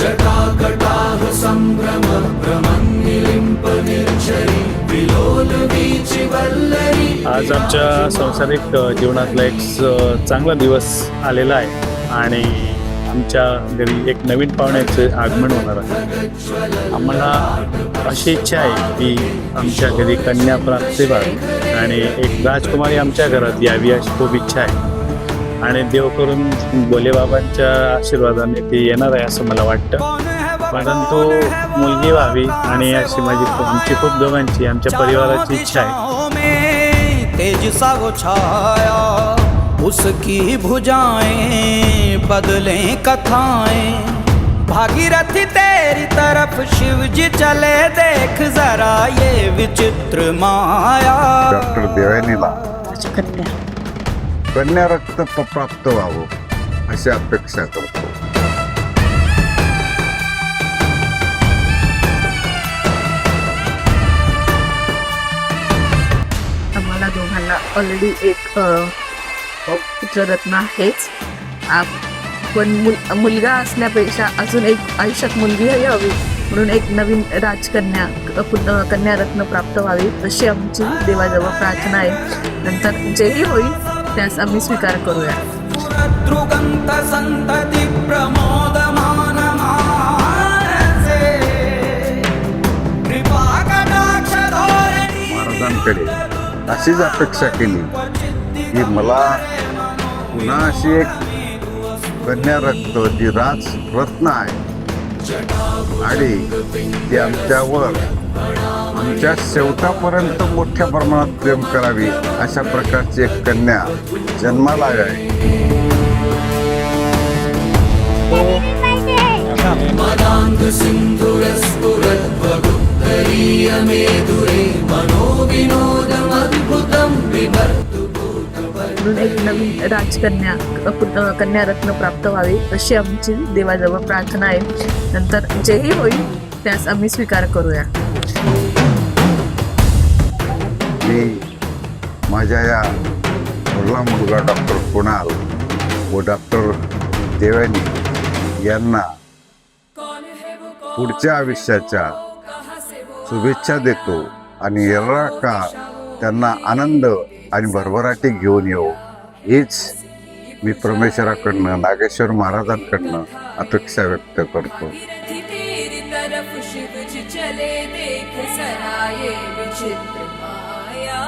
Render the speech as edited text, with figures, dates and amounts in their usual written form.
जटाकटाह संभ्रम भ्रमन्निलिम्प निर्झरी विलोल वीचि वल्लरी। आज आमच्या सांसारिक जीवनातला एक चांगला दिवस आलेला आहे आणि आमच्या घरी एक नवीन पाहुण्याचे आगमन होणार आहे। आम्हाला अशी इच्छा आहे की आमच्या घरी कन्या प्राप्ती व्हावी आणि एक राजकुमारी आमच्या घरात यावी अशी खूप इच्छा आहे आणि देव करून भोलेबाबांच्या आशीर्वादाने ती येणार आहे असं मला वाटतं। परंतु मुलगी व्हावी आणि अशी आमची खूप दोघांची आमच्या परिवाराची इच्छा आहे। तेज सा वो छाया उसकी भुजाएं बदले कथाएं, भागीरथी तेरी तरफ शिव जी चले देख जरा ये विचित्र माया। डॉक्टर देवानीला कन्या रक्त प्राप्त व्हावं अशी अपेक्षा करतो। आम्हाला दोघांना ऑलरेडी एक पुत्ररत्न आहेच, पण मुलगा असण्यापेक्षा अजून एक आयुष्यात मुलगी हवी म्हणून एक नवीन कन्यारत्न प्राप्त व्हावी अशी आमची देवाजवळ प्रार्थना आहे। नंतर जेही होईल त्यास आम्ही स्वीकार करूया। महाराजांकडे अशीच अपेक्षा केली की मला पुन्हा अशी एक कन्या रक्त जी राज रत्न आहे आणि ती आमच्यावर आमच्या शेवटापर्यंत मोठ्या प्रमाणात प्रेम करावी अशा प्रकारची एक कन्या जन्माला आहे। मदांग सिंधुरस्फुरद्वगुप्तरीय मेधुरे मनोविनोदम अद्भुतं बिभर्तु म्हणून एक नवीन कन्यारत्न प्राप्त व्हावी अशी आमची देवाजवळ प्रार्थना आहे। नंतर जेही होईल त्यास आम्ही स्वीकार करूया। मी माझ्या या मुलगा डॉक्टर कुणाल व डॉक्टर देवानी यांना पुढच्या आयुष्याच्या शुभेच्छा देतो आणि येणारा काळ त्यांना आनंद आणि भरभराटी घेऊन येऊ हीच मी परमेश्वराकडनं नागेश्वर महाराजांकडनं अपेक्षा व्यक्त करतो। तरफ शिव जी चले देख सराये विचित्र माया।